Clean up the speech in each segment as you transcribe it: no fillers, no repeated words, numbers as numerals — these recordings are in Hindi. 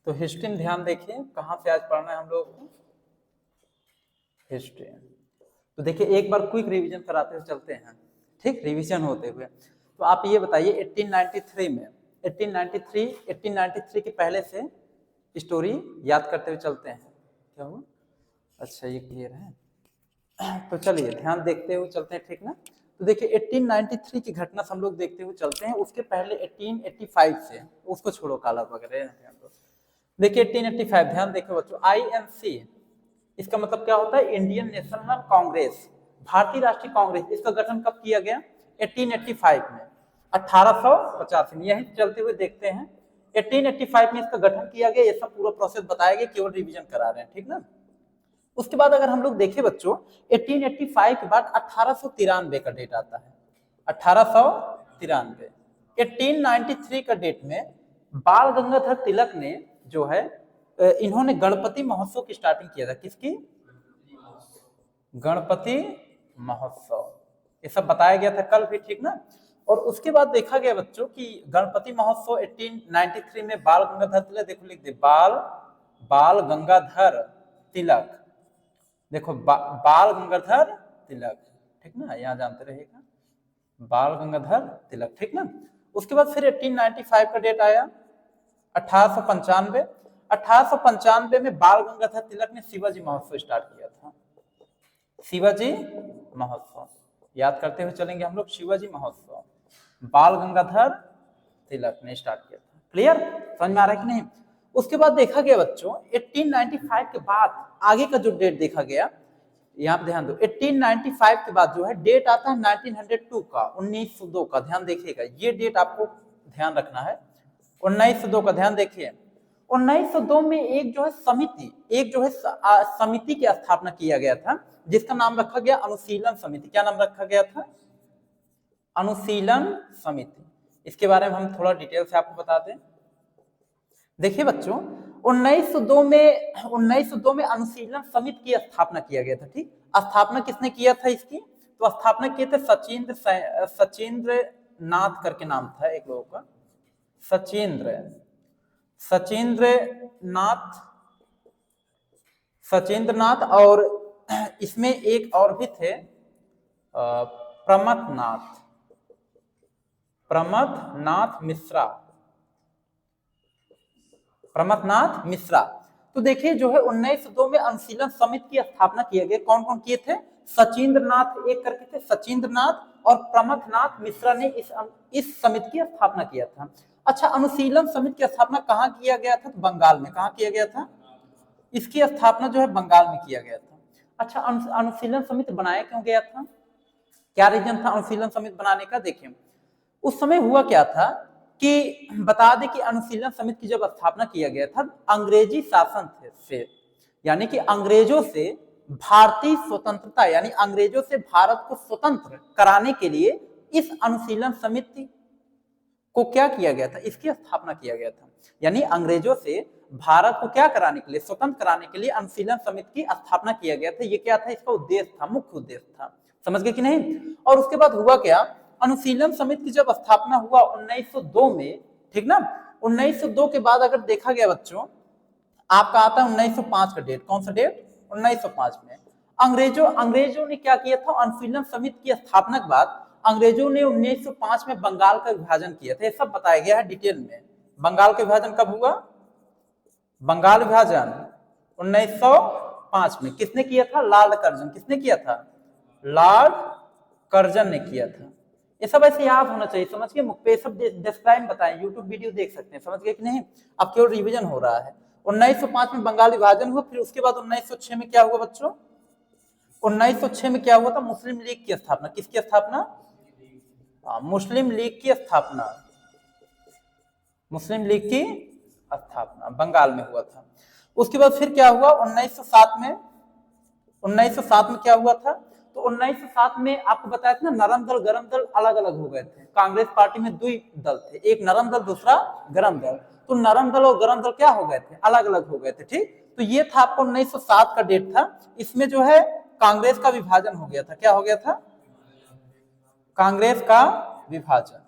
तो हिस्ट्री में ध्यान देखिए, कहाँ से आज पढ़ना है हम लोग को, हिस्ट्री। तो देखिए एक बार क्विक रिवीजन कराते हुए चलते हैं, ठीक, रिवीजन होते हुए। तो आप ये बताइए 1893 में 1893 के पहले से स्टोरी याद करते हुए चलते हैं। क्या हुआ? अच्छा ये क्लियर है। तो चलिए ध्यान देखते हुए चलते हैं, ठीक ना। तो देखिए 1893 की घटना से हम लोग देखते हुए चलते हैं। उसके पहले 1885 से, उसको छोड़ो काला वगैरह, देखिए 1885 ध्यान देखो बच्चों, INC इसका मतलब क्या होता है, इंडियन नेशनल कांग्रेस, भारतीय राष्ट्रीय कांग्रेस। इसका गठन कब किया गया? 1885 में, 1885 में। यही चलते हुए देखते हैं 1885 में इसका गठन किया गया। ये सब पूरा प्रोसेस बताया गया, केवल रिवीजन करा रहे हैं, ठीक ना। उसके बाद अगर हम लोग देखें बच्चों 1885 के बाद 1893 का डेट आता है, 1893। 1893 का डेट में बाल गंगाधर तिलक ने जो है इन्होंने गणपति महोत्सव की स्टार्टिंग किया था। किसकी? गणपति महोत्सव। ये सब बताया गया था कल भी, ठीक ना। और उसके बाद देखा गया बच्चों कि गणपति महोत्सव 1893 में बाल गंगाधर तिलक, देखो लिख दे, बाल गंगाधर तिलक, देखो बाल गंगाधर तिलक, ठीक ना, यहाँ जानते रहेगा, बाल गंगाधर तिलक, ठीक ना। उसके बाद फिर 1895 का डेट आया, 1895। 1895 में बाल गंगाधर तिलक ने शिवाजी महोत्सव स्टार्ट किया था। शिवाजी महोत्सव याद करते हुए चलेंगे हम लोग, शिवाजी महोत्सव बाल गंगाधर तिलक ने स्टार्ट किया था। क्लियर, समझ में आ रहा है कि नहीं। उसके बाद देखा गया बच्चों 1895 के बाद आगे का जो डेट देखा गया, यहाँ पे ध्यान दो, 1895 के बाद जो है डेट आता है 1902 का, 1902 का, ध्यान देखिएगा, ये डेट आपको ध्यान रखना है, 1902 का। ध्यान देखिए 1902 में एक जो है समिति की स्थापना किया गया था, जिसका नाम रखा गया अनुशीलन समिति। क्या नाम रखा गया था? अनुशीलन समिति। इसके बारे में हम थोड़ा डिटेल से आपको बता दें। देखिए बच्चों 1902 में अनुशीलन समिति की स्थापना किया गया था, ठीक। स्थापना किसने किया था इसकी? तो स्थापना किए थे सचिंद्र नाथ करके नाम था एक लोगों का, सचिंद्र नाथ। और इसमें एक और भी थे, प्रमथनाथ मिश्रा। तो देखिए जो है 1902 में अनुशीलन समिति की स्थापना किया गया। कौन कौन किए थे? सचिंद्र नाथ एक करके थे, सचिंद्र नाथ और प्रमथनाथ मिश्रा ने इस समिति की स्थापना किया था। अच्छा, अनुशीलन समिति की स्थापना कहाँ किया गया था? तो बंगाल में। कहाँ किया गया था? इसकी स्थापना जो है बंगाल में किया गया था। अच्छा, अनुशीलन समिति बनाया क्यों गया था? क्या रीजन था अनुशीलन समिति बनाने का? देखिए उस समय हुआ क्या था कि बता दें कि अनुशीलन समिति की जब स्थापना किया गया था, अंग्रेजी शासन से, यानी कि अंग्रेजों से भारतीय स्वतंत्रता, यानी अंग्रेजों से भारत को स्वतंत्र कराने के लिए इस अनुशीलन समिति को क्या किया गया था? इसकी स्थापना किया गया था। यानी अंग्रेजों से भारत को क्या कराने के लिए? स्वतंत्र कराने के लिए अनुशीलन समिति की स्थापना किया गया था। ये क्या था? इसका उद्देश्य था, मुख्य उद्देश्य था। समझ गए कि नहीं? और उसके बाद हुआ क्या, अनुशीलन समिति की जब स्थापना हुआ 1902 में, ठीक ना। 1902 के बाद अगर देखा गया बच्चों, आपका आता है 1905 का डेट। कौन सा डेट? 1905 में अंग्रेजों ने क्या किया था? अनुशीलन समिति की स्थापना के बाद अंग्रेजों ने 1905 में बंगाल का विभाजन किया था। ये सब बताया गया है डिटेल में। बंगाल का विभाजन कब हुआ? बंगाल विभाजन 1905 में किसने किया था? Lord Curzon. किसने किया था? लॉर्ड कर्जन ने किया था। ये सब ऐसे याद होना चाहिए, समझ के मुख पे सब डिस्क्राइब बताएं, यूट्यूब वीडियो देख सकते हैं, समझ गए कि नहीं। अब केवल रिवीजन हो रहा है। 1905 में बंगाल विभाजन हुआ। फिर उसके बाद 1906 में क्या हुआ बच्चों? 1906 में क्या हुआ था? मुस्लिम लीग की स्थापना। किसकी स्थापना? मुस्लिम लीग की स्थापना। मुस्लिम लीग की स्थापना बंगाल में हुआ था। उसके बाद फिर क्या हुआ 1907 में? 1907 में क्या हुआ था? तो 1907 में आपको बताया था ना, नरम दल गरम दल अलग अलग हो गए थे। कांग्रेस पार्टी में दो दल थे, एक नरम दल दूसरा गरम दल। तो नरम दल और गरम दल क्या हो गए थे? अलग अलग हो गए थे, ठीक। तो ये था आपको 1907 का डेट था। इसमें जो है कांग्रेस का विभाजन हो गया था। क्या हो गया था? कांग्रेस का विभाजन।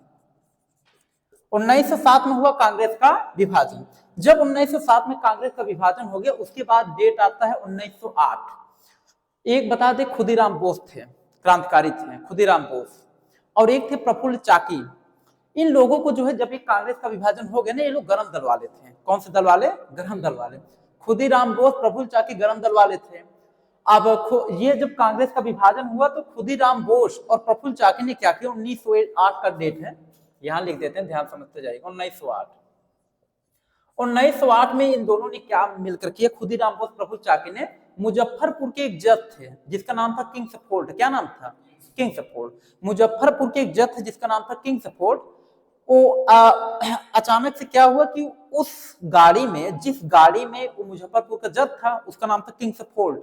1907 में हुआ कांग्रेस का विभाजन। जब 1907 में कांग्रेस का विभाजन हो गया उसके बाद डेट आता है 1908। एक बता दे, खुदीराम बोस थे, क्रांतिकारी थे खुदीराम बोस, और एक थे प्रफुल्ल चाकी। इन लोगों को जो है जब एक कांग्रेस का विभाजन हो गया ना, ये लोग गरम दल वाले थे। कौन से दल वाले? गरम दल वाले। खुदीराम बोस, प्रफुल्ल चाकी गरम दल वाले थे। अब ये जब कांग्रेस का विभाजन हुआ तो खुदीराम बोस और प्रफुल्ल चाकी ने क्या किया, 1908 का डेट है, यहां लिख देते हैं, ध्यान समझते जाइएगा। 1908 में इन दोनों ने क्या मिलकर किया, खुदीराम बोस प्रफुल्ल चाकी ने मुजफ्फरपुर के एक जज थे जिसका नाम था किंग्सफोर्ड। क्या नाम था? किंग्सफोर्ड। मुजफ्फरपुर के एक जज थे जिसका नाम था किंग्सफोर्ड। वो अचानक से क्या हुआ कि उस गाड़ी में, जिस गाड़ी में वो मुजफ्फरपुर का जज था उसका नाम था किंग्सफोर्ड।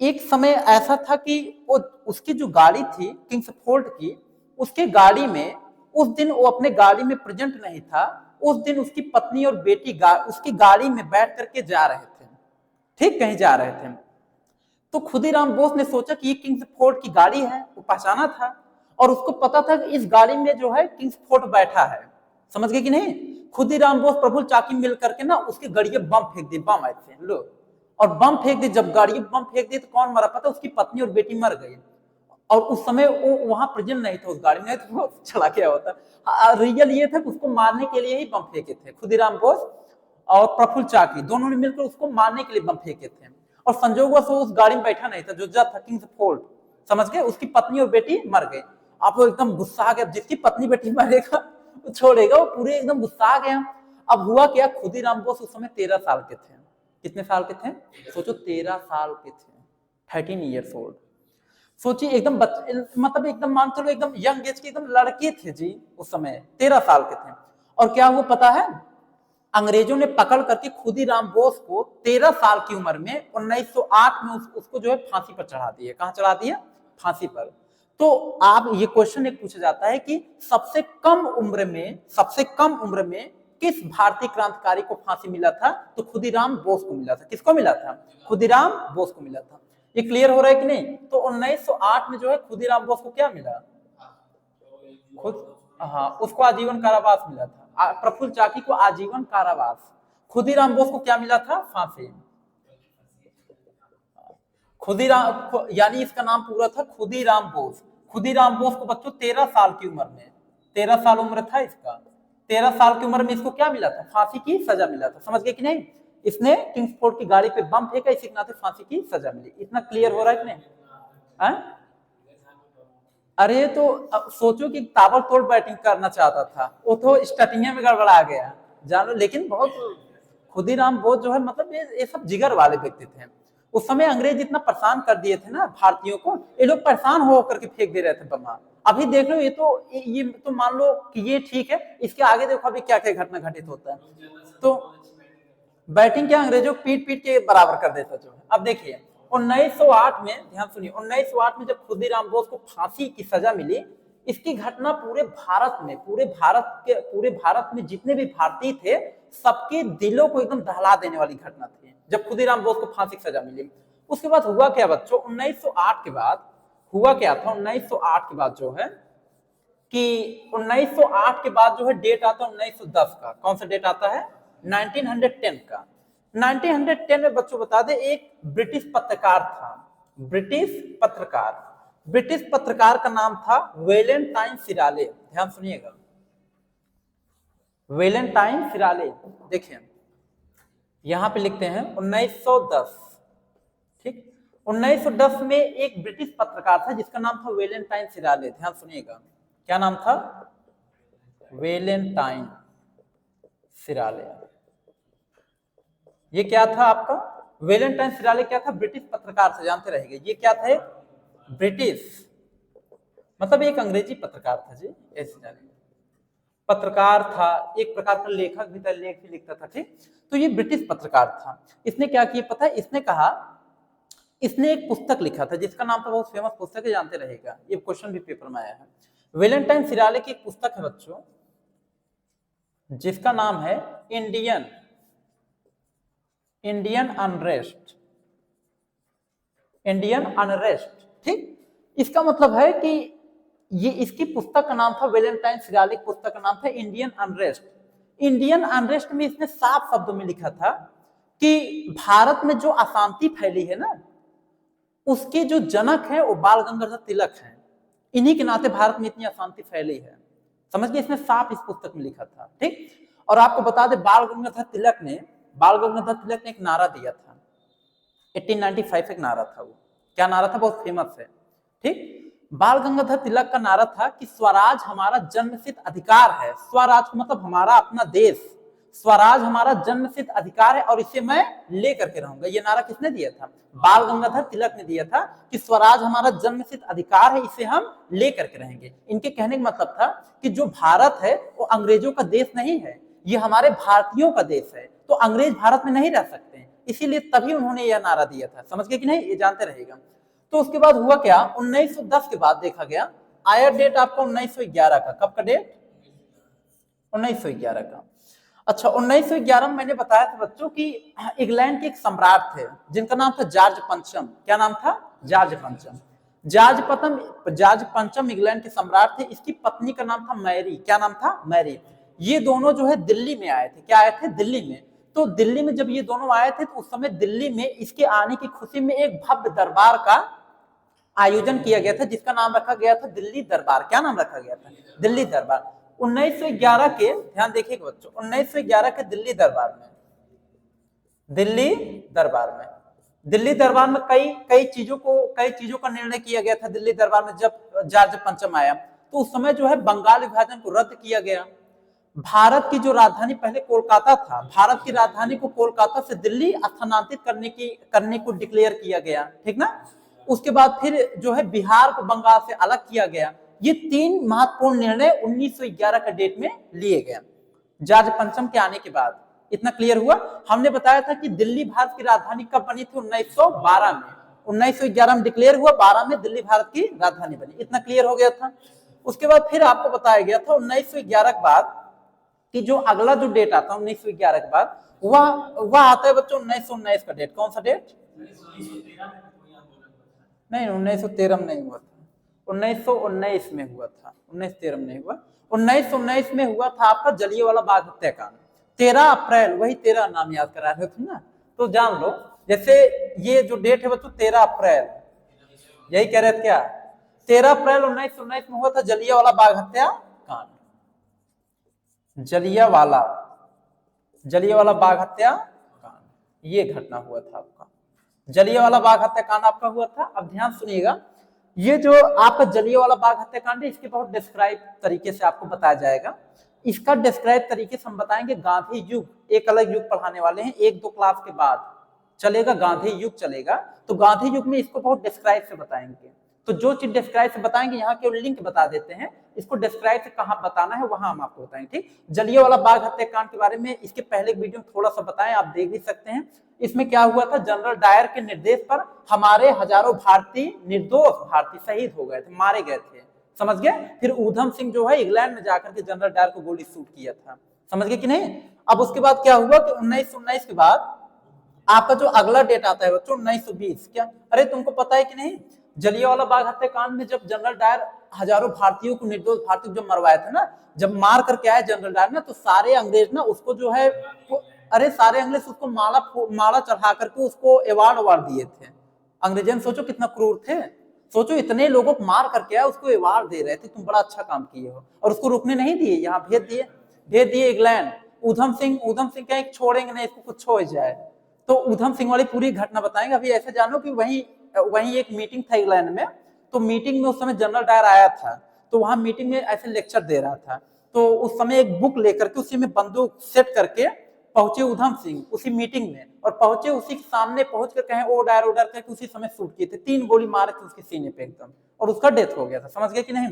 एक समय ऐसा था कि वो उसकी जो गाड़ी थी किंग्सफोर्ड की, उसके गाड़ी में उस दिन वो अपने गाड़ी में प्रेजेंट नहीं था। उस दिन उसकी पत्नी और बेटी उसकी गाड़ी में बैठ करके जा रहे थे, ठीक, कहीं जा रहे थे। तो खुदीराम बोस ने सोचा कि ये किंग्सफोर्ड की गाड़ी है, वो पहचाना था और उसको पता था कि इस गाड़ी में जो है किंग्सफोर्ड बैठा है। समझ गए कि नहीं? खुदीराम बोस प्रफुल्ल चाकी मिल करके ना उसके गाड़ी बम फेंक दी, बम ऐसे लो, और बम फेंक दी। जब गाड़ी बम फेंक दी तो कौन मरा पता? उसकी पत्नी और बेटी मर गई। और उस समय वो वहां प्रेजेंट नहीं था उस गाड़ी में, तो वो चला गया होता। रियल ये था कि उसको मारने के लिए ही बम फेंके थे खुदीराम बोस और प्रफुल्ल चाकी, दोनों ने मिलकर उसको मारने के लिए बम फेंके थे। और संजोगवश वो उस गाड़ी में बैठा नहीं था, जो जज था किंग्सफोर्ड, समझ गए? उसकी पत्नी और बेटी मर गए। आप वो एकदम गुस्सा आ गया, जिसकी पत्नी बेटी मरेगा वो छोड़ेगा, वो पूरे एकदम गुस्सा आ गया। अब हुआ क्या, खुदीराम बोस उस समय 13 साल के थे। कितने साल के थे? सोचो, 13 साल के थे, 13 ईयर्स ओल्ड। सोचिए, एकदम मतलब एकदम मान चलो एकदम यंग एज के एकदम लड़के थे जी, उस समय 13 साल के थे। और क्या हुआ पता है? अंग्रेजों ने पकड़ करके खुदीराम बोस को 13 साल की उम्र में 1908 में उसको जो है फांसी पर चढ़ा दिए। कहां चढ़ा दिया? फांसी पर। तो आप ये क्वेश्चन एक पूछा जाता है कि सबसे कम उम्र में किस भारतीय क्रांतिकारी को फांसी मिला था? तो खुदीराम बोस को मिला था। किसको मिला था? खुदीराम बोस को मिला था। ये क्लियर हो रहा है कि नहीं? तो 1908 में जो है खुदीराम बोस को क्या मिला? हाँ, उसको आजीवन कारावास मिला था। प्रफुल्ल चाकी को आजीवन कारावास। खुदीराम बोस को क्या मिला था? फांसी। खुदीराम यानी इसका नाम पूरा था खुदीराम बोस। खुदीराम बोस को बच्चों 13 साल की उम्र में, 13 साल उम्र था इसका, 13 साल की उम्र में इसको क्या मिला था? फांसी की सजा मिला था। समझ गए कि नहीं? इसने किंग्सफोर्ड की गाड़ी पे बम फेंका, इसी के नाते फांसी की सजा मिली। इतना क्लियर हो रहा है कि नहीं? अरे तो सोचो कि ताबड़तोड़ बैटिंग करना चाहता था, वो तो स्टार्टिंग में गड़बड़ा गया जानो। लेकिन बहुत खुदीराम बोस जो है मतलब ये सब जिगर वाले व्यक्ति थे। उस समय अंग्रेज इतना परेशान कर दिए थे ना भारतीयों को, ये लोग परेशान हो करके फेंक दे रहे थे बम। अभी देख लो, ये तो मान लो कि ये ठीक है, इसके आगे देखो अभी क्या क्या घटना घटित होता है। तो बैटिंग क्या अंग्रेजों पीट पीट के बराबर कर देता जो। अब देखिए 1908 में, ध्यान सुनिए, 1908 में जब खुदीराम बोस को फांसी की सजा मिली, इसकी घटना पूरे भारत में जितने भी भारतीय थे सबके दिलों को एकदम दहला देने वाली घटना थी जब खुदीराम बोस को फांसी की सजा मिली। उसके बाद हुआ क्या बच्चों? 1908 के बाद हुआ क्या था? 1908 के बाद जो है कि 1908 के बाद जो है डेट आता है 1910 का। कौन सा डेट आता है? 1910 का। 1910 में बच्चों बता दे, एक ब्रिटिश पत्रकार था, ब्रिटिश पत्रकार का नाम था वेलेंटाइन सिराले। ध्यान सुनिएगा, वेलेंटाइन सिराले। देखिए यहां पे लिखते हैं 1910, ठीक। 1910 में एक ब्रिटिश पत्रकार था जिसका नाम था वेलेंटाइन सिराले। ध्यान सुनिएगा, क्या नाम था? वेलेंटाइन सिराले। ये क्या था आपका? वेलेंटाइन सिराले क्या था? ब्रिटिश पत्रकार से, जानते रहेंगे। ये क्या था? ब्रिटिश मतलब एक अंग्रेजी पत्रकार था जी, ऐसे जानिए। पत्रकार था, एक प्रकार का लेखक भी था, लेख भी लिखता था, ठीक। तो ये ब्रिटिश पत्रकार था। इसने क्या किया पता है? इसने कहा, इसने एक पुस्तक लिखा था जिसका नाम था, बहुत फेमस पुस्तक है, जानते रहेगा, ये क्वेश्चन भी पेपर में आया है। वेलेंटाइन सिराले की एक पुस्तक है बच्चों जिसका नाम है इंडियन अनरेस्ट, ठीक। इसका मतलब है कि ये इसकी पुस्तक का नाम था, वेलेंटाइन सिगालिक पुस्तक का नाम था इंडियन अनरेस्ट। इंडियन अनरेस्ट में इसने साफ शब्दों में लिखा था कि भारत में जो अशांति फैली है ना, उसके जो जनक है वो बाल गंगाधर तिलक है। इन्हीं के नाते भारत में इतनी अशांति फैली है, समझ गए, इसने साफ इस पुस्तक में लिखा था। ठीक, और आपको बता दें बाल गंगाधर तिलक ने एक नारा दिया था 1895, एक नारा था, वो क्या नारा था, बहुत फेमस है। ठीक, बाल गंगाधर तिलक का नारा था कि स्वराज हमारा जन्मसिद्ध अधिकार है। स्वराज मतलब हमारा अपना देश, स्वराज हमारा जन्मसिद्ध अधिकार है और इसे मैं लेकर के रहूंगा। ये नारा किसने दिया था? बाल गंगाधर तिलक ने दिया था कि स्वराज हमारा जन्मसिद्ध अधिकार है, इसे हम लेकर के रहेंगे। इनके कहने का मतलब था कि जो भारत है वो अंग्रेजों का देश नहीं है, ये हमारे भारतीयों का देश है, तो अंग्रेज भारत में नहीं रह सकते हैं, इसीलिए तभी उन्होंने यह नारा दिया था। समझ गए कि नहीं, ये जानते रहेगा। तो उसके बाद हुआ क्या, 1910 के बाद देखा गया, आया डेट आपका 1911 का। कब का डेट? 1911 का। अच्छा, 1911 में मैंने बताया था बच्चों कि इंग्लैंड के एक सम्राट थे जिनका नाम था जॉर्ज पंचम। क्या नाम था? जॉर्ज पंचम। जॉर्ज पंचम इंग्लैंड के सम्राट थे। इसकी पत्नी का नाम था मैरी। क्या नाम था? मैरी। ये दोनों जो है दिल्ली में आए थे। क्या आए थे? दिल्ली में। तो दिल्ली में जब ये दोनों आए थे तो उस समय दिल्ली में इसके आने की खुशी में एक भव्य दरबार का आयोजन किया गया था, जिसका नाम रखा गया था दिल्ली दरबार। क्या नाम रखा गया था? दिल्ली दरबार। 1911 के, ध्यान देखिएगा बच्चों, 1911 के दिल्ली दरबार में कई चीजों का निर्णय किया गया था। दिल्ली दरबार में जब जॉर्ज पंचम आया तो उस समय जो है बंगाल विभाजन को रद्द किया गया। भारत की जो राजधानी पहले कोलकाता था, भारत की राजधानी को कोलकाता से दिल्ली स्थानांतरित करने को डिक्लेयर किया गया। ठीक ना। उसके बाद फिर जो है बिहार को बंगाल से अलग किया गया। ये 3 महत्वपूर्ण निर्णय 1911 के डेट में लिए गए जॉर्ज पंचम के आने के बाद। इतना क्लियर हुआ। हमने बताया था कि दिल्ली भारत की राजधानी कब बनी थी? 1912 में। 1911 में डिक्लेयर हुआ, 12 में दिल्ली भारत की राजधानी बनी। इतना क्लियर हो गया था। उसके बाद फिर आपको बताया गया था 1911 के बाद कि जो अगला जो डेट आता है 1911 के बाद वह आता है बच्चों 1919 का डेट। कौन सा डेट? नहीं, 1913 में नहीं हुआ था, 1919 में हुआ था। 1913 में नहीं हुआ, 1919 में हुआ था आपका जलियांवाला बाग हत्याकांड। 13 अप्रैल, वही 13 नाम याद करा रहे थे ना, तो जान लो। जैसे ये जो डेट है बच्चों 13 अप्रैल, यही कह रहे थे क्या? 13 अप्रैल 1919 में हुआ था जलियांवाला बाग हत्याकांड। जलियांवाला बाग हत्याकांड, ये घटना हुआ था आपका। जलियांवाला बाग हत्याकांड आपका हुआ था। अब ध्यान सुनिएगा, ये जो आपका जलियांवाला बाग हत्याकांड है, इसके बहुत डिस्क्राइब तरीके से आपको बताया जाएगा। इसका डिस्क्राइब तरीके से हम बताएंगे गांधी युग, एक अलग युग पढ़ाने वाले हैं, 1-2 क्लास के बाद चलेगा, गांधी युग चलेगा। तो गांधी युग में इसको बहुत डिस्क्राइब से बताएंगे। तो जो चीज डिस्क्राइब से बताएंगे, यहाँ के लिंक बता देते हैं, इसको डिस्क्राइब से कहाँ बताना है वहां हम आपको बताएंगे। ठीक, जलियांवाला बाग हत्याकांड के बारे में इसके पहले वीडियो में थोड़ा सा बताएं, आप देख भी सकते हैं। इसमें क्या हुआ था, जनरल डायर के निर्देश पर हमारे हजारों भारतीय, निर्दोष भारतीय शहीद हो गए थे, मारे गए थे। समझ गए। फिर ऊधम सिंह जो है इंग्लैंड में जाकर के जनरल डायर को गोली शूट किया था। समझ गए कि नहीं। अब उसके बाद क्या हुआ कि 1919 के बाद आपका जो अगला डेट आता है बच्चों 1920। क्या, अरे तुमको पता है कि नहीं, जलियांवाला बाग हत्याकांड में जब जनरल डायर हजारों भारतीयों को, निर्दोष भारतीयों को जब मरवाए थे ना, जब मार करके आए जनरल डायर ना, तो सारे अंग्रेज ना उसको जो है, सारे अंग्रेज उसको माला चढ़ा करके उसको अवार्ड दिए थे। अंग्रेजों, सोचो कितना क्रूर थे। सोचो इतने लोगों को मार करके आए, उसको अवार्ड दे रहे थे, तुम बड़ा अच्छा काम किए हो, और उसको रुकने नहीं दिए, यहाँ भेज दिए इंग्लैंड। ऊधम सिंह क्या छोड़ेंगे नहीं, इसको कुछ हो जाए। तो ऊधम सिंह वाली पूरी घटना बताएंगे। अभी ऐसे जानो कि वही एक मीटिंग था इंग्लैंड में, तो मीटिंग में उस समय जनरल डायर आया था, तो वहां मीटिंग में ऐसे लेक्चर दे रहा था। तो उस समय एक बुक लेकर के उसी में बंदूक सेट करके पहुंचे ऊधम सिंह उसी मीटिंग में, और पहुंचे उसी के सामने पहुंच कर कहे ओ डायर करके उसी समय शूट किए थे। 3 गोली मारे थे उसके सीने पे एकदम, और उसका डेथ हो गया था। समझ गए कि नहीं।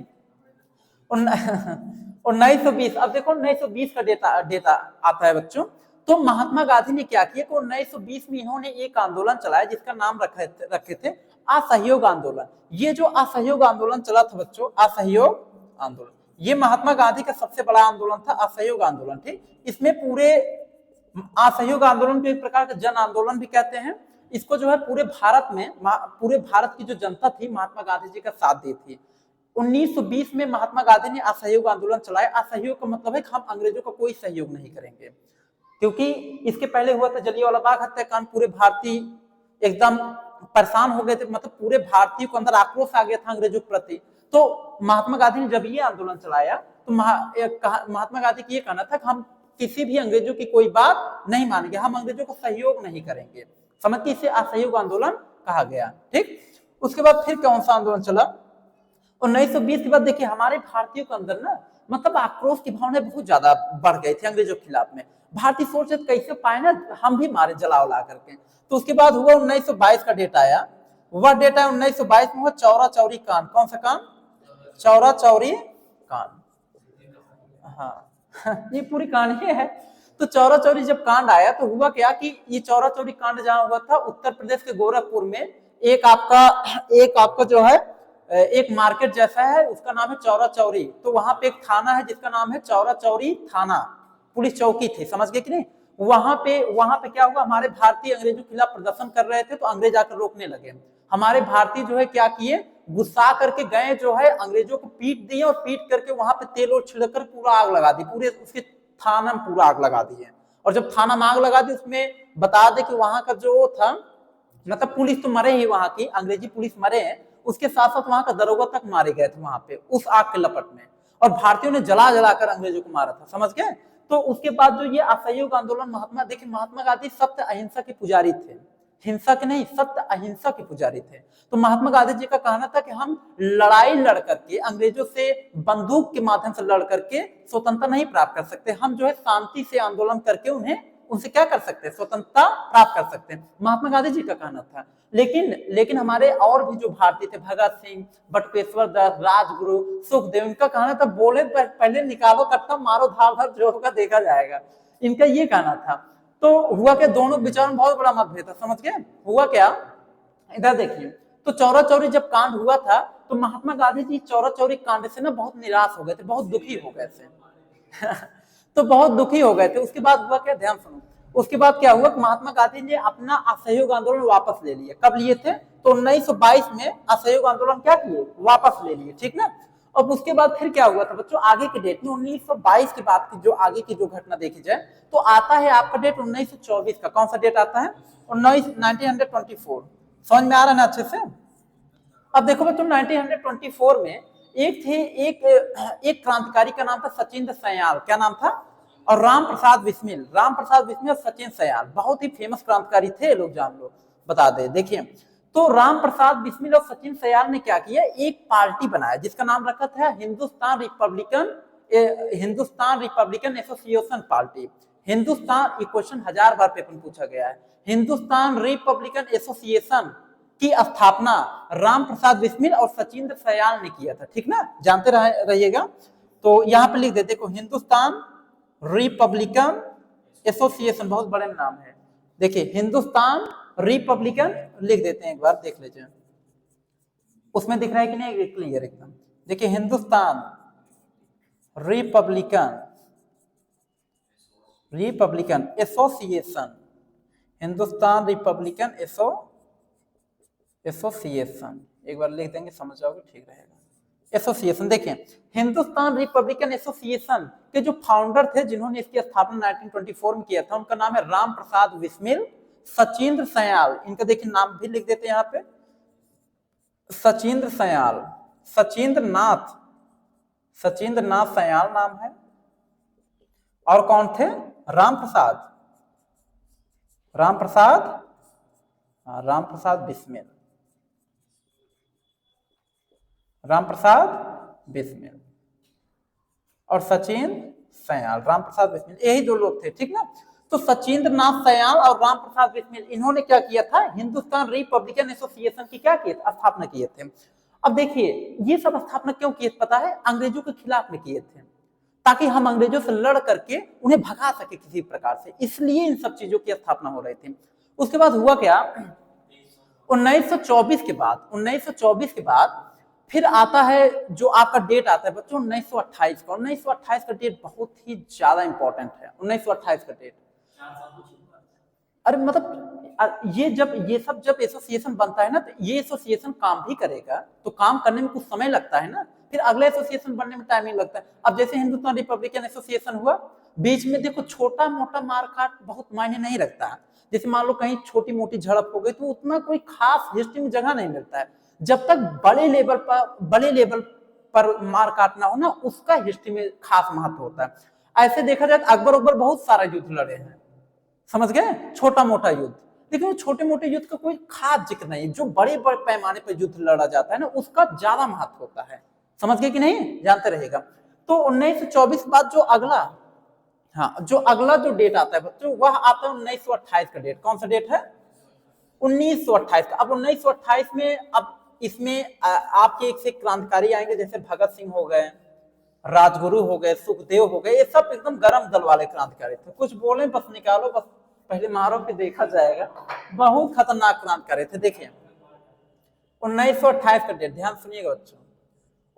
1920। अब देखो 1920 का डेटा आता है बच्चों। तो महात्मा गांधी ने क्या किया कि 1920 में इन्होंने एक आंदोलन चलाया जिसका नाम रखे थे असहयोग आंदोलन। ये जो असहयोग आंदोलन चला था बच्चों, असहयोग आंदोलन, ये महात्मा गांधी का सबसे बड़ा आंदोलन था, असहयोग आंदोलन। ठीक, इसमें पूरे असहयोग आंदोलन को एक प्रकार का जन आंदोलन भी कहते हैं। इसको जो है पूरे भारत की जो जनता थी महात्मा गांधी जी का साथ दी थी। 1920 में महात्मा गांधी ने असहयोग आंदोलन चलाया। असहयोग का मतलब है कि हम अंग्रेजों का कोई सहयोग नहीं करेंगे, क्योंकि इसके पहले हुआ था जलियांवाला बाग हत्याकांड, पूरे भारतीय एकदम परेशान हो गए थे, मतलब पूरे भारतीयों के अंदर आक्रोश आ गया था अंग्रेजों के प्रति। तो महात्मा गांधी ने जब ये आंदोलन चलाया तो महात्मा गांधी का ये कहना था कि हम किसी भी अंग्रेजों की कोई बात नहीं मानेंगे, हम अंग्रेजों को सहयोग नहीं करेंगे। समझ के इसे असहयोग आंदोलन कहा गया। ठीक, उसके बाद फिर कौन सा आंदोलन चला 1920 के बाद? देखिए हमारे भारतीयों के अंदर ना मतलब आक्रोश की भावनाएं बहुत ज्यादा बढ़ गई थी अंग्रेजों के खिलाफ में। भारतीय सोच कैसे पाए ना हम भी मारे जलाओ ला करके। तो उसके बाद हुआ 1922 का डेट आया, वह डेट आया 1922 में हुआ चौरा चौरी कांड। कौन सा कांड? चौरा चौरी कांड। हाँ ये पूरी कहानी है। तो चौरा चौरी जब कांड आया तो हुआ क्या कि ये चौरा चौरी कांड जहां हुआ था उत्तर प्रदेश के गोरखपुर में, एक आपका जो है एक मार्केट जैसा है, उसका नाम है चौरा चौरी। तो वहां पे एक थाना है जिसका नाम है चौरा चौरी थाना, पुलिस चौकी थी, समझ गए कि नहीं? वहां पे क्या हुआ, हमारे भारतीय अंग्रेजों के खिलाफ प्रदर्शन कर रहे थे तो अंग्रेज आकर रोकने लगे। हमारे भारतीय जो है क्या किए, गुस्सा करके गए जो है अंग्रेजों को पीट दिए, और पीट करके वहां पे तेल और छिड़कर पूरा आग लगा दी, पूरे उसके थाना में पूरा आग लगा दी है। और जब थाना में आग लगा दी, उसमें बता दे कि वहां का जो था मतलब पुलिस तो मरे ही, वहां की अंग्रेजी पुलिस मरे हैं, उसके साथ साथ वहां का दरोगा तक मारे गए थे वहां पे उस आग के लपट में। और भारतीयों ने जला जलाकर अंग्रेजों को मारा था, समझ गए? तो उसके बाद जो ये असहयोग आंदोलन महात्मा गांधी सत्य अहिंसा के पुजारी थे, हिंसा के नहीं, सत्य अहिंसा के पुजारी थे। तो महात्मा गांधी जी का कहना था कि हम लड़ाई लड़ करके अंग्रेजों से बंदूक के माध्यम से लड़ करके स्वतंत्रता नहीं प्राप्त कर सकते, हम जो है शांति से आंदोलन करके उनसे क्या कर सकते हैं, स्वतंत्रता प्राप्त कर सकते हैं, महात्मा गांधी जी का कहना था। लेकिन हमारे और भी जो भारतीय थे, भगत सिंह, बटुकेश्वर दत्त, राजगुरु, सुखदेव, इनका कहना था बोले पहले निकालो कट्टा, मारो धार धार, जो होगा देखा जाएगा, इनका ये कहना था। तो हुआ क्या, दोनों विचार में बहुत बड़ा मतभेद था, समझ गए? हुआ क्या, इधर देखिए, तो चौरा चौरी जब कांड हुआ था तो महात्मा गांधी जी चौरा चौरी कांड से ना बहुत निराश हो गए थे, बहुत दुखी हो गए थे तो बहुत दुखी हो गए थे। उसके बाद हुआ क्या, ध्यान सुनो, उसके बाद क्या हुआ, महात्मा गांधी ने अपना असहयोग आंदोलन वापस ले लिया। कब लिए थे? तो 1922 में असहयोग आंदोलन क्या किए, वापस ले लिए, ठीक ना? अब उसके बाद फिर क्या हुआ था बच्चों, आगे की डेट में 1922 के बाद की जो आगे की जो घटना देखी जाए तो आता है आपका डेट 1924 का। कौन सा डेट आता है? 1924। समझ में आ रहा है ना अच्छे से? अब देखो बच्चों 1924 में एक क्रांतिकारी का नाम था सचिंद्र सयाल। क्या नाम था? और राम प्रसाद बिस्मिल और सचिन सयाल, बहुत ही फेमस क्रांतिकारी थे, लोग जान लो, बता दे। देखिए, तो राम प्रसाद बिस्मिल और सचिन सयाल ने क्या किया, एक पार्टी बनाया जिसका नाम रखा था Hindustan Republican association party. Hindustan, ये क्वेश्चन 1000 बार पेपर में पूछा गया है, हिंदुस्तान रिपब्लिकन एसोसिएशन की स्थापना राम प्रसाद बिस्मिल और सचिंद्र सयाल ने किया था, ठीक ना? जानते रहिएगा। तो यहाँ पे लिख दे, देखो, हिंदुस्तान रिपब्लिकन एसोसिएशन, बहुत बड़े नाम है। देखिए, हिंदुस्तान रिपब्लिकन लिख देते हैं, एक बार देख लीजिए, उसमें दिख रहा है कि नहीं, क्लियर एकदम। देखिए, Hindustan Republican association, Hindustan Republican association, एक बार लिख देंगे, समझ जाओगे, ठीक रहेगा। एसोसिएशन, देखिए, हिंदुस्तान रिपब्लिकन एसोसिएशन के जो फाउंडर थे, जिन्होंने इसकी स्थापना 1924 में किया था, उनका नाम है राम प्रसाद बिस्मिल, सचिंद्र सयाल, इनका देखिए नाम भी लिख देते हैं यहाँ पे, सचिंद्र सयाल, सचिंद्र नाथ सयाल नाम है। और कौन थे? राम प्रसाद बिस्मिल, और सचिन सयाल, राम प्रसाद बिस्मिल, यही दो लोग थे, ठीक ना? तो सचिंद्र नाथ सयाल और राम प्रसाद बिस्मिल, इन्होंने क्या किया था, हिंदुस्तान रिपब्लिकन एसोसिएशन की क्या किए, स्थापना किए थे। अब देखिए, ये सब स्थापना क्यों किए पता है? अंग्रेजों के खिलाफ में किए थे, ताकि हम अंग्रेजों से लड़ करके उन्हें भगा सके किसी प्रकार से, इसलिए इन सब चीजों की स्थापना हो रही थी। उसके बाद हुआ क्या, 1924 के बाद फिर आता है जो आपका डेट आता है बच्चों 1928 का। 1928 का डेट बहुत ही ज्यादा इंपॉर्टेंट है। 1928 का डेट, अरे मतलब ये सब जब एसोसिएशन बनता है ना, तो ये एसोसिएशन काम भी करेगा, तो काम करने में कुछ समय लगता है ना, फिर अगला एसोसिएशन बनने में टाइमिंग लगता है। अब जैसे हिंदुस्तान रिपब्लिकन एसोसिएशन हुआ, बीच में देखो छोटा मोटा मारकाट बहुत मायने नहीं रखता है। जैसे मान लो कहीं छोटी मोटी झड़प हो गई तो उतना कोई खास हिस्ट्री में जगह नहीं मिलता है। जब तक बड़े लेवल पर मार काटना हो ना, उसका हिस्ट्री में खास महत्व होता है। ऐसे देखा जाए तो अकबर बहुत सारा युद्ध लड़े हैं, समझ गए, छोटा मोटा युद्ध, लेकिन छोटे मोटे युद्ध का कोई खास जिक्र नहीं। जो बड़े बड़े पैमाने पर युद्ध लड़ा जाता है ना, उसका ज्यादा महत्व होता है। समझ गए कि नहीं, जानते रहेगा। तो 1924 बाद जो अगला, हाँ, जो अगला जो डेट आता है बच्चों, वह आता है 1928 का डेट। कौन सा डेट है? 1928 का। अब 1928 में, अब इसमें आपके एक से क्रांतिकारी आएंगे, जैसे भगत सिंह हो गए, राजगुरु हो गए, सुखदेव हो गए, ये सब एकदम गरम दल वाले क्रांतिकारी थे। कुछ बोले बस निकालो, बस पहले मारो फिर देखा जाएगा। बहुत खतरनाक क्रांतिकारी थे। देखिए 1928 का डेट, ध्यान सुनिएगा बच्चों।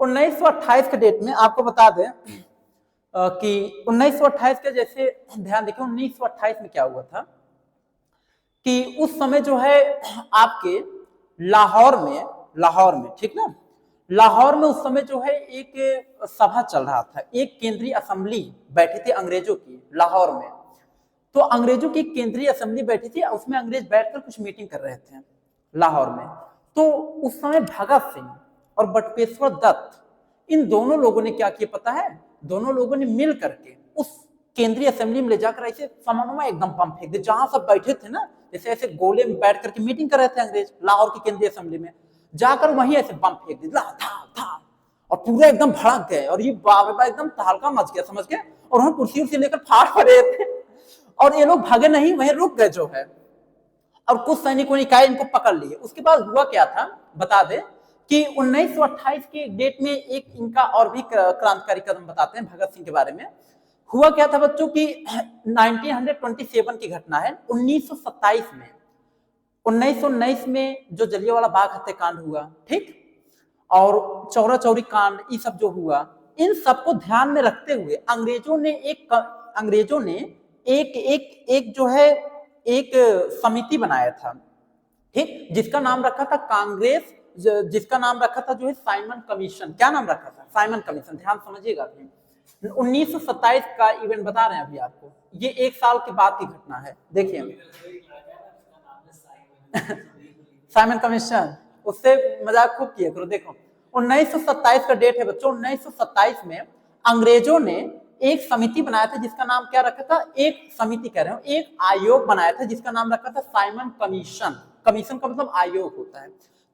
1928 के डेट में आपको बता दें कि 1928 के, जैसे ध्यान देखिए 1928 में क्या हुआ था कि उस समय जो है आपके लाहौर में, ठीक ना, लाहौर में उस समय जो है एक सभा चल रहा था, एक केंद्रीय असेंबली बैठी थी अंग्रेजों की लाहौर में। तो अंग्रेजों की केंद्रीय असेंबली बैठी थी, उसमें अंग्रेज बैठकर कुछ मीटिंग कर रहे थे लाहौर में। तो उस समय भगत सिंह और बटुकेश्वर दत्त, इन दोनों लोगों ने क्या किया पता है? दोनों लोगों ने मिल करके उस केंद्रीय असेंबली में ले जाकर ऐसे समन्वय एकदम बम फेंक दिए। जहां सब बैठे थे ना, जैसे ऐसे गोले में बैठ करके मीटिंग कर रहे थे अंग्रेज लाहौर की केंद्रीय असेंबली में, जाकर वहीं ऐसे बम फेंक दिए, था और पूरा एकदम भड़क गए। और ये बाप एकदम तहलका मच गया, समझ गए। और हम कुर्सी उर्सी लेकर फाड़ रहे थे, और ये लोग भागे नहीं, वहीं रुक गए जो है। और कुछ सैनिकों ने काय इनको पकड़ लिए। उसके बाद हुआ क्या था बता दे कि 1928 के डेट में एक इनका और भी क्रांतिकारी कदम बताते हैं भगत सिंह के बारे में। हुआ क्या था बच्चों की 1927 की घटना है। 1919 में जो जलियांवाला बाग हत्याकांड हुआ, ठीक, और चौरा चौरी कांड, ये सब जो हुआ, इन सबको ध्यान में रखते हुए अंग्रेजों ने एक जो है एक समिति बनाया था, ठीक, जिसका नाम रखा था जिसका नाम रखा था जो है साइमन कमीशन। क्या नाम रखा था? Simon commission. ध्यान समझिएगा। 1927 का इवेंट बता रहे हैं अभी आपको, ये एक साल के बाद की घटना है। देखिए साइमन कमीशन, उससे मजाक खूब किया करो। देखो 1927 का डेट है बच्चों। 1927 में अंग्रेजों ने एक समिति बनाया था, जिसका नाम क्या रखा था? एक समिति कह रहे हो, एक आयोग बनाया था जिसका नाम रखा था साइमन कमीशन। कमीशन का मतलब आयोग होता है।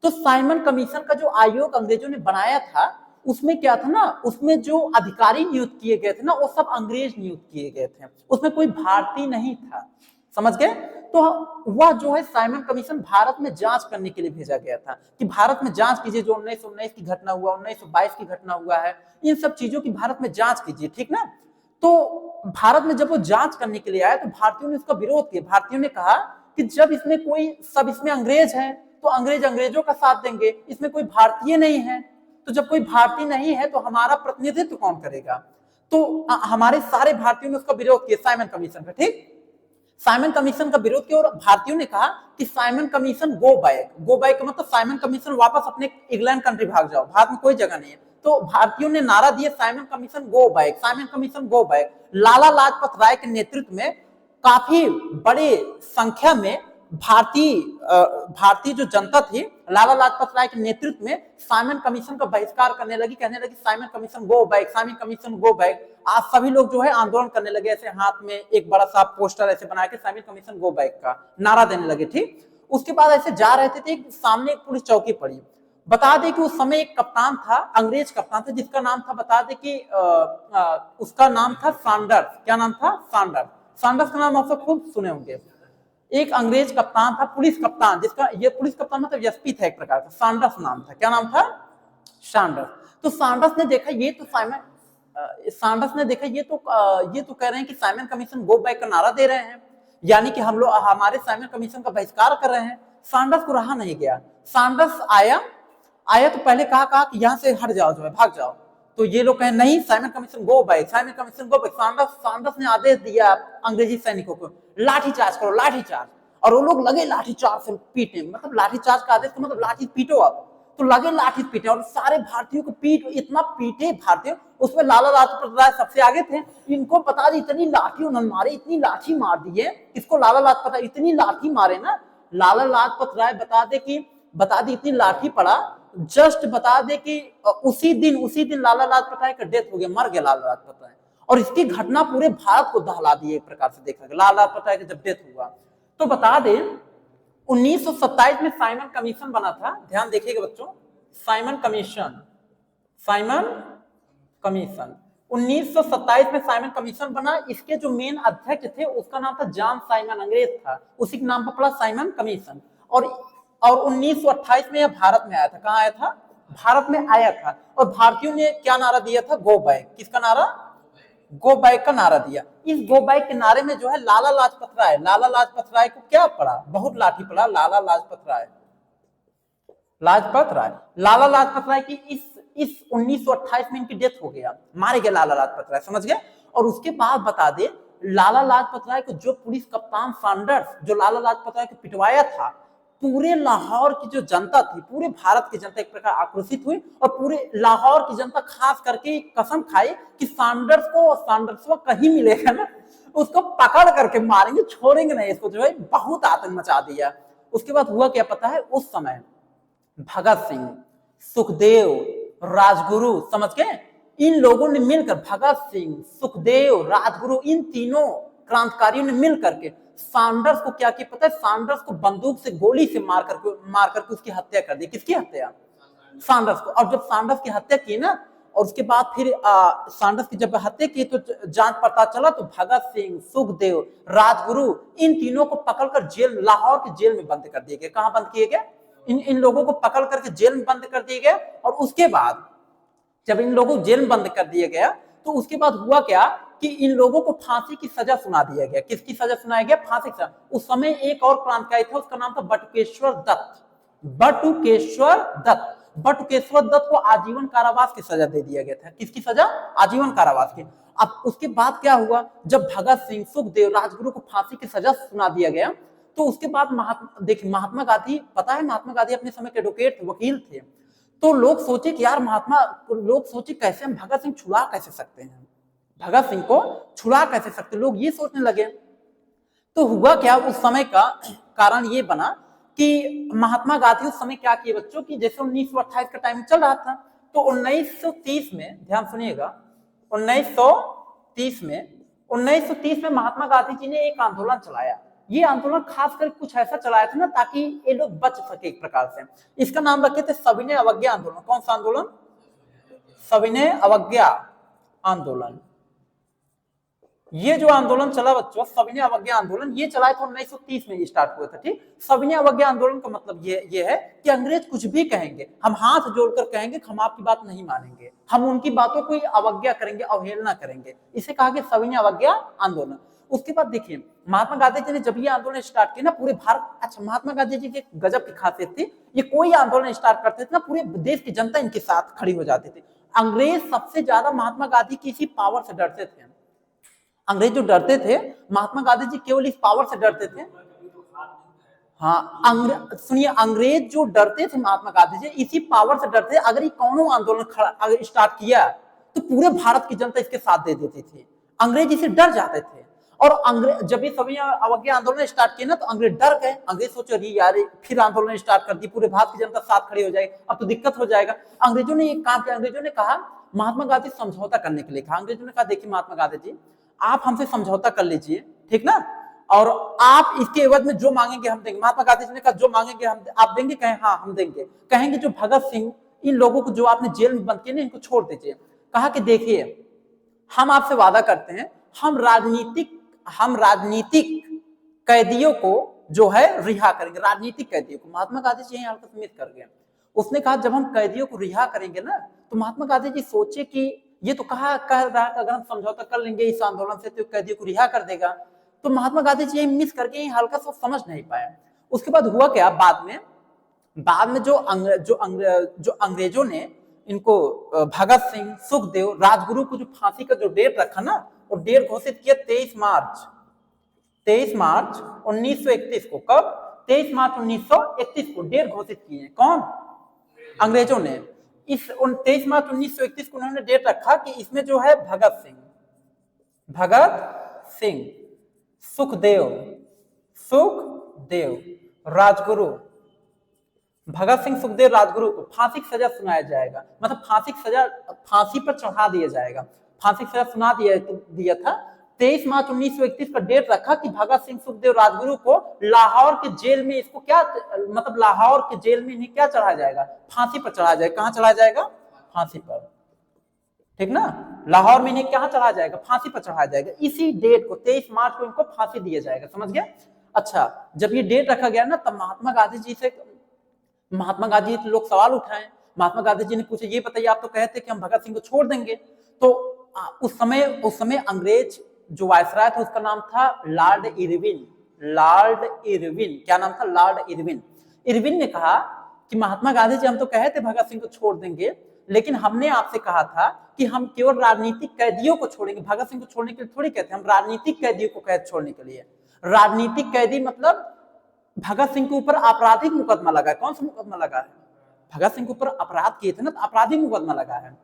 तो साइमन कमीशन का जो आयोग अंग्रेजों ने बनाया था, उसमें क्या था ना, उसमें जो अधिकारी नियुक्त किए गए थे ना, वो सब अंग्रेज नियुक्त किए गए थे, उसमें कोई भारतीय नहीं था। समझ गए? तो वह जो है साइमन कमीशन भारत में जांच करने के लिए भेजा गया था कि भारत में जांच कीजिए, जो 1919 की घटना हुआ, 1922 की घटना हुआ है, इन सब चीजों की भारत में जांच कीजिए, ठीक ना। तो भारत में जब वो जांच करने के लिए आया तो भारतीयों ने उसका विरोध किया। भारतीयों ने कहा कि जब इसमें इसमें अंग्रेज है तो अंग्रेजों का साथ देंगे, इसमें कोई भारतीय नहीं है, तो जब कोई भारतीय नहीं है तो हमारा प्रतिनिधित्व कौन करेगा? तो हमारे सारे भारतीयों ने उसका विरोध किया, साइमन कमीशन का, ठीक। साइमन कमीशन का विरोध किया और भारतीयों ने कहा कि साइमन कमीशन गो बैक का मतलब साइमन कमीशन वापस अपने इंग्लैंड कंट्री भाग जाओ, भारत में कोई जगह नहीं है। तो भारतीयों ने नारा दिया Simon Commission go back, Simon Commission go back. Lala Lajpat Rai के नेतृत्व में काफी बड़े संख्या में भारतीय जो जनता थी, लाला लाजपत राय के नेतृत्व में साइमन कमीशन का बहिष्कार करने लगी, कहने लगी Simon Commission go back, Simon Commission go back. आज सभी लोग जो है आंदोलन करने लगे, ऐसे हाथ में एक बड़ा सा पोस्टर ऐसे बना के साइमन कमीशन गो बैक का नारा देने लगे, ठीक। उसके बाद ऐसे जा रहे थे, सामने एक पुलिस चौकी पड़ी। बता दे कि उस समय एक कप्तान था, अंग्रेज कप्तान था, जिसका नाम था, बता दे कि उसका नाम था सैंडर्स। क्या नाम था? सैंडर्स का नाम आप सब खूब सुने होंगे। एक अंग्रेज कप्तान था, पुलिस कप्तान, जिसका ये पुलिस कप्तान मतलब एसपी था एक प्रकार का, सैंडर्स नाम था। क्या नाम था? सैंडर्स। तो सैंडर्स ने देखा ये तो कह रहे हैं कि साइमन कमीशन गो बैक का नारा दे रहे हैं, यानी कि हम लोग हमारे साइमन कमीशन का बहिष्कार कर रहे हैं। सैंडर्स को रहा नहीं गया। सैंडर्स आया तो पहले कहा कि यहाँ से हट जाओ, जो है भाग जाओ। तो ये लोग कहे नहीं, Simon Commission go back, Simon Commission go back. Sanders ने आदेश दिया अंग्रेजी सैनिकों को, लाठीचार्ज करो, लाठीचार्ज। और वो लोग लगे लाठीचार्ज से पीटे, मतलब लाठीचार्ज का आदेश तो मतलब लाठी पीटो आप, तो लगे लाठी पीटे और सारे भारतीयों को इतना पीटे भारतीय, उसमें लाला लाजपत राय सबसे आगे थे। इनको बता दी इतनी लाठी उन्होंने मारे, इतनी लाठी मार दी है, इसको लाला लाजपत राय इतनी लाठी मारे ना, लाला लाजपत राय बता दी इतनी लाठी पड़ा, जस्ट बता दे कि उसी दिन लाला लाजपत राय का डेथ हो गया, मर गया लाला लाजपत राय। और इसकी घटना पूरे भारत को दहला दी एक प्रकार से देखा गया। लाला लाजपत राय का जब डेथ हुआ तो बता दे 1927 में साइमन कमीशन बना था, ध्यान देखिएगा बच्चों, साइमन कमीशन 1927 में साइमन कमीशन बना। इसके जो मेन अध्यक्ष थे उसका नाम था जॉन साइमन, अंग्रेज था, उसी के नाम पर पड़ा साइमन कमीशन। और 1928 में यह भारत में आया था। कहां आया था? भारत में आया था। और भारतीयों ने क्या नारा दिया था? Go back. किसका नारा? गो बैक का नारा दिया। इस गो बैक के नारे में जो है लाला लाजपत राय को क्या पड़ा? बहुत लाठी पड़ा। लाला लाजपत राय की इस 1928 में इनकी डेथ हो गया, मारे गए लाला लाजपत राय, समझ गए। और उसके बाद बता दे लाला लाजपत राय को जो पुलिस कप्तान सैंडर्स जो लाला लाजपत राय को पिटवाया था, पूरे लाहौर की जो जनता थी, पूरे भारत की जनता एक प्रकार आक्रोशित हुई और पूरे लाहौर की जनता खास करके कसम खाई कि सैंडर्स को कहीं मिलेगा ना उसको पकड़ करके मारेंगे, छोड़ेंगे नहीं इसको, जो है बहुत आतंक मचा दिया। उसके बाद हुआ क्या पता है? उस समय भगत सिंह, सुखदेव, राजगुरु, समझ गए, इन लोगों ने मिलकर, भगत सिंह, सुखदेव, राजगुरु, इन तीनों क्रांतिकारियों ने मिलकर के सैंडर्स को क्या किया पता है? सैंडर्स को बंदूक से गोली से मार करके उसकी हत्या कर दी। किसकी हत्या? सैंडर्स को। और जब सैंडर्स की हत्या की ना, और उसके बाद फिर सैंडर्स की जब हत्या की तो जांच पता चला तो भगत सिंह, सुखदेव, राजगुरु, इन तीनों को पकड़कर लाहौर की जेल में बंद कर दिए गए। कहां बंद किए गए? इन लोगों को पकड़ करके जेल में बंद कर दिए गए। और उसके बाद जब इन लोगों को जेल में बंद कर दिया गया तो उसके बाद हुआ क्या कि इन लोगों को फांसी की सजा सुना दिया गया। किसकी सजा सुनाया गया? फांसी की सजा। उस समय एक और क्रांतिकारी था, उसका नाम था बटुकेश्वर दत्त को आजीवन कारावास की सजा दे दिया गया था। किसकी सजा? आजीवन कारावास की। अब उसके बाद क्या हुआ? जब भगत सिंह, सुखदेव, राजगुरु को फांसी की सजा सुना दिया गया तो उसके बाद महात्मा गांधी, पता है महात्मा गांधी अपने समय के एडवोकेट, वकील थे। तो लोग सोचे कि यार कैसे हम भगत सिंह छुड़ा कैसे सकते हैं, भगत सिंह को छुड़ा कैसे सकते, लोग ये सोचने लगे। तो हुआ क्या, उस समय का कारण ये बना कि महात्मा गांधी उस समय क्या किए बच्चों की, जैसे 1928 का टाइम चल रहा था तो 1930 में, ध्यान सुनिएगा, 1930 में महात्मा गांधी जी ने एक आंदोलन चलाया। ये आंदोलन खासकर कुछ ऐसा चलाया था ना ताकि ये लोग बच सके एक प्रकार से। इसका नाम रखे थे सविनय अवज्ञा आंदोलन। कौन सा आंदोलन? सविनय अवज्ञा आंदोलन। ये जो आंदोलन चला बच्चों, सविनय अवज्ञा आंदोलन, ये चलाया था 1930 में स्टार्ट हुआ था। ठीक, सविनय अवज्ञा आंदोलन का मतलब ये है कि अंग्रेज कुछ भी कहेंगे, हम हाथ जोड़कर कहेंगे कि हम आपकी बात नहीं मानेंगे, हम उनकी बातों को अवज्ञा करेंगे, अवहेलना करेंगे। इसे कहा गया सविनय अवज्ञा आंदोलन। उसके बाद देखिए महात्मा गांधी जी ने जब ये आंदोलन स्टार्ट किया ना पूरे भारत, अच्छा महात्मा गांधी जी की गजब की खासियत थी, ये कोई आंदोलन स्टार्ट करते थे ना पूरे देश की जनता इनके साथ खड़ी हो जाती थी। अंग्रेज सबसे ज्यादा महात्मा गांधी की इसी पावर से डरते थे। अंग्रेज जो डरते थे, महात्मा गांधी जी केवल इस पावर से डरते थे। हाँ, सुनिए, अंग्रेज जो डरते थे महात्मा गांधी जी इसी पावर से डरते थे। अगर ये कौन आंदोलन अगर स्टार्ट किया तो पूरे भारत की जनता इसके साथ दे देती थी। अंग्रेज इसे डर जाते थे। और अंग्रेज जब ये सभी अवज्ञा आंदोलन स्टार्ट किया ना तो अंग्रेज डर गए। अंग्रेज सोचे अरे यार फिर आंदोलन स्टार्ट कर दी, पूरे भारत की जनता साथ खड़ी हो जाएगी, अब तो दिक्कत हो जाएगा। अंग्रेजों ने एक काम किया, अंग्रेजों ने कहा महात्मा गांधी समझौता करने के लिए कहा। अंग्रेजों ने कहा देखिए महात्मा गांधी जी आप हमसे समझौता कर लीजिए, ठीक ना, और आप इसके एवज में जो मांगेंगे हम देंगे। महात्मा गांधी जी ने कहा जो मांगेंगे हम आप देंगे? कहें हाँ हम देंगे। कहेंगे जो भगत सिंह, इन लोगों को जो आपने जेल में बंद किए ना इनको छोड़ दीजिए। कहा कि देखिए हम आपसे वादा करते हैं हम राजनीतिक कैदियों को जो है रिहा करेंगे, राजनीतिक कैदियों को। महात्मा गांधी जी यही हरकत मित कर गए। उसने कहा जब हम कैदियों को रिहा करेंगे ना तो महात्मा गांधी जी सोचे कि ये तो कह रहा है अगर हम समझौता कर लेंगे इस आंदोलन से तो कैदियों को रिहा कर देगा। तो महात्मा गांधी जी मिस करके हल्का सा समझ नहीं पाया। उसके बाद हुआ क्या, बाद में जो अंग्रेजों ने इनको भगत सिंह, सुखदेव, राजगुरु को जो फांसी का जो डेट रखा ना, वो डेट घोषित किया 23 23 मार्च 1931 को, कब? 23 मार्च 1931 को डेट घोषित किए हैं। कौन? अंग्रेजों ने। इस 23 मार्च 1931 को उन्होंने डेट रखा कि इसमें जो है भगत सिंह, सुखदेव, राजगुरु, भगत सिंह, सुखदेव, राजगुरु को फांसी की सजा सुनाया जाएगा, मतलब फांसी पर चढ़ा दिया जाएगा। फांसी की सजा सुना दिया था। 23 मार्च 1931 का डेट रखा कि भगत सिंह, सुखदेव, राजगुरु को लाहौर के जेल में, इसको क्या मतलब लाहौर के जेल में इन्हें क्या चढ़ाया जाएगा? फांसी पर चढ़ाया जाएगा। कहां चढ़ाया जाएगा? फांसी पर, ठीक ना? लाहौर में इन्हें कहां चढ़ाया जाएगा? फांसी पर चढ़ाया जाएगा। इसी डेट को 23 मार्च को इनको फांसी दिया जाएगा। समझ गया? अच्छा, जब ये डेट रखा गया ना, तब महात्मा गांधी जी लोग सवाल उठाए। महात्मा गांधी जी ने पूछे, ये बताइए, आप तो कहते कि हम भगत सिंह को छोड़ देंगे। तो उस समय अंग्रेज जो वायसराय था उसका नाम था लॉर्ड इरविन। क्या नाम था? Lord Irwin. इरविन ने कहा कि महात्मा गांधी जी, हम तो कहे थे भगत सिंह को छोड़ देंगे, लेकिन हमने आपसे कहा था कि हम केवल राजनीतिक कैदियों को छोड़ेंगे, भगत सिंह को छोड़ने के लिए थोड़ी कहते, हम राजनीतिक कैदियों को कैद छोड़ने के लिए। राजनीतिक कैदी मतलब भगत सिंह के ऊपर आपराधिक मुकदमा लगा है। कौन सा मुकदमा लगा है? भगत सिंह के ऊपर अपराध किए थे ना, तो आपराधिक मुकदमा लगा है।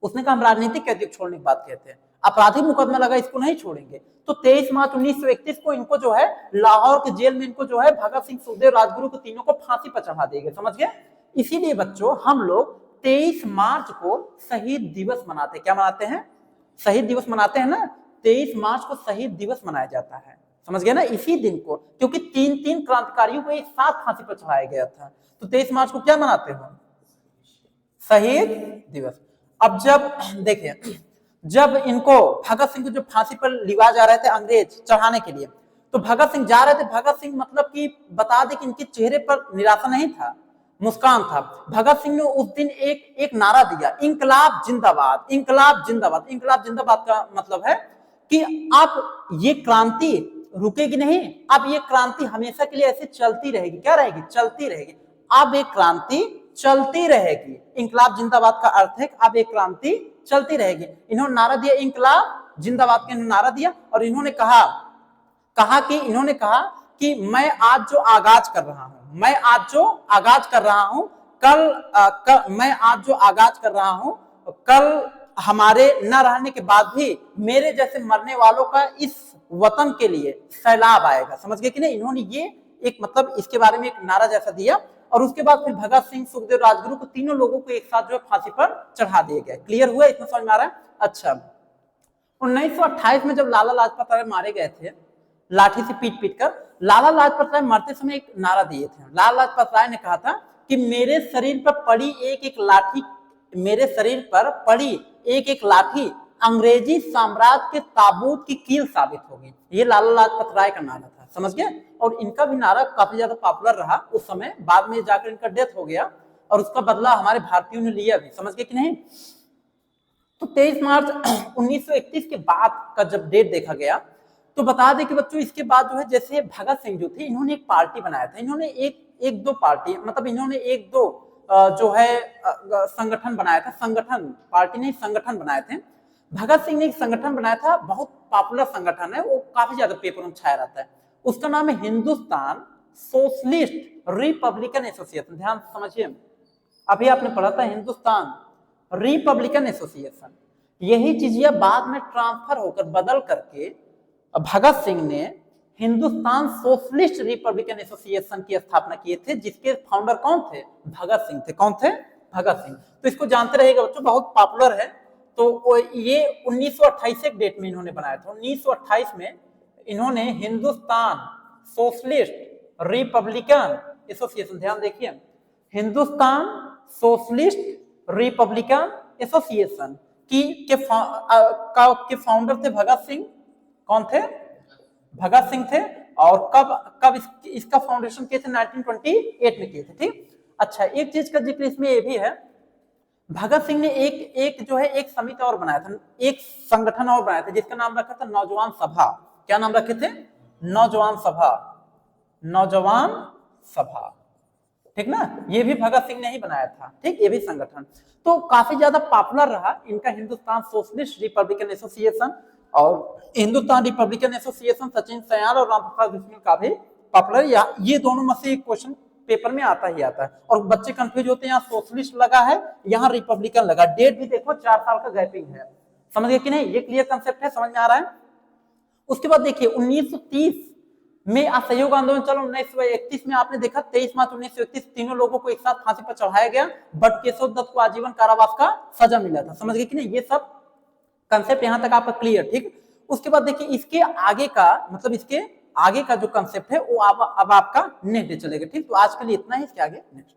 उसने कहा हम राजनीतिक कैदी को छोड़ने की बात कहते हैं, आपराधिक मुकदमा लगा, इसको नहीं छोड़ेंगे। तो 23 मार्च 1931 को इनको जो है लाहौर के जेल में इनको जो है भगत सिंह, सुखदेव, राजगुरु को तीनों को फांसी पर चढ़ा देंगे। समझ गए? इसीलिए बच्चों हम लोग 23 मार्च को शहीद दिवस मनाते हैं। क्या मनाते हैं? शहीद दिवस मनाते हैं ना। 23 मार्च को शहीद दिवस मनाया जाता है। समझ गए ना? इसी दिन को, क्योंकि तीन क्रांतिकारियों को एक साथ फांसी पर चढ़ाया गया था। तो 23 मार्च को क्या मनाते हो? शहीद दिवस। अब जब देखिए, जब इनको भगत सिंह को जो फांसी पर लिवा जा रहे थे अंग्रेज चढ़ाने के लिए, तो भगत सिंह जा रहे थे। भगत सिंह मतलब कि बता दें कि इनके चेहरे पर निराशा नहीं था, मुस्कान था। भगत सिंह ने उस दिन एक नारा दिया, इंकलाब जिंदाबाद, इंकलाब जिंदाबाद। इंकलाब जिंदाबाद का मतलब है कि अब ये क्रांति रुकेगी नहीं, अब ये क्रांति हमेशा के लिए ऐसे चलती रहेगी। क्या रहेगी? चलती रहेगी। अब एक क्रांति चलती रहेगी। इंकलाब जिंदाबाद का अर्थ है अब एक क्रांति चलती रहेगी। इन्होंने नारा दिया, इंकलाब जिंदाबाद का नारा दिया, और इन्होंने कहा कि मैं आज जो आगाज कर रहा हूं, कल हमारे न रहने के बाद भी मेरे जैसे मरने वालों का इस वतन के लिए सैलाब आएगा। समझ गए कि नहीं? इन्होंने ये एक मतलब इसके बारे में एक नारा जैसा दिया, और उसके बाद फिर भगत सिंह, सुखदेव, राजगुरु को तीनों लोगों को एक साथ जो है फांसी पर चढ़ा दिए गए। क्लियर हुआ? इतना समझ में आ रहा है? अच्छा, 1928 में जब लाला लाजपत राय मारे गए थे लाठी से पीट कर, लाला लाजपत राय मरते समय एक नारा दिए थे। लाला लाजपत राय ने कहा था कि मेरे शरीर पर पड़ी एक एक लाठी अंग्रेजी साम्राज्य के ताबूत की कील साबित होगी। ये लाला लाजपत राय का नारा था। समझ गए? और इनका भी नारा काफी ज्यादा पॉपुलर रहा उस समय। बाद में जाकर इनका डेथ हो गया, और उसका बदला हमारे भारतीयों ने लिया भी। समझ गए कि नहीं? तो 23 मार्च 1931 के बाद का जब डेट देखा गया, तो बता दें कि बच्चों इसके बाद जो है, जैसे भगत सिंह जो थे, इन्होंने एक पार्टी बनाया था। इन्होंने एक दो पार्टी, मतलब इन्होंने एक दो जो है संगठन बनाया था। पार्टी नहीं, संगठन बनाए थे। भगत सिंह ने एक संगठन बनाया था, बहुत पॉपुलर संगठन है, वो काफी ज्यादा पेपर में छाया रहता है। उसका नाम है हिंदुस्तान सोशलिस्ट रिपब्लिकन एसोसिएशन। ध्यान से समझिए, अभी आपने पढ़ा था हिंदुस्तान रिपब्लिकन एसोसिएशन। यही चीज बाद में ट्रांसफर होकर बदल करके भगत सिंह ने हिंदुस्तान सोशलिस्ट रिपब्लिकन एसोसिएशन की स्थापना किए थे, जिसके फाउंडर कौन थे? भगत सिंह थे। कौन थे? भगत सिंह। तो इसको जानते रहेगा बच्चों, बहुत पॉपुलर है। तो ये 1928 के डेट में इन्होंने बनाया था। 1928 में इन्होंने हिंदुस्तान सोशलिस्ट रिपब्लिकन एसोसिएशन, ध्यान देखिए, हिंदुस्तान सोशलिस्ट रिपब्लिकन एसोसिएशन के फाउंडर थे भगत सिंह। कौन थे? भगत सिंह थे। और कब इसका फाउंडेशन किए थे? 1928 में किए थे। ठीक। अच्छा, एक चीज का जिक्र इसमें ये भी है, भगत सिंह ने एक जो है एक समिति और बनाया था, एक संगठन और बनाया था, जिसका नाम रखा था नौजवान सभा। क्या नाम रखे थे? नौजवान सभा। ठीक ना? ये भी भगत सिंह ने ही बनाया था। ठीक, ये भी संगठन तो काफी ज्यादा पॉपुलर रहा इनका, हिंदुस्तान सोशलिस्ट रिपब्लिकन एसोसिएशन। और हिंदुस्तान रिपब्लिकन एसोसिएशन सचिन सयाल और रामप्रसाद बिस्मिल का भी पॉपुलर, या ये दोनों में से एक क्वेश्चन पेपर में आता ही आता है। और बच्चे कंफ्यूज होते हैं, यहाँ सोशलिस्ट लगा है, यहाँ रिपब्लिकन लगा, डेट भी देखो 4 साल का गैपिंग है, समझ गए कि नहीं, ये क्लियर कंसेप्ट है, समझ में आ रहा है। उसके बाद देखिए 1930 में असहयोग आंदोलन चलो, 1931 में आपने देखा 23 मार्च 1931 तीनों लोगों को एक साथ फांसी पर चढ़ाया गया, बट केशव दत्त को आजीवन कारावास का सजा मिला था, समझ गए कि नहीं, ये सब कंसेप्ट यहां तक आपका क्लियर, ठीक। उसके बाद देखिए इसके आगे का, मतलब इसके आगे का जो कंसेप्ट है वो अब आपका नेक्स्ट डे चलेगा, ठीक। तो आज के लिए इतना ही, इसके आगे नेक्स्ट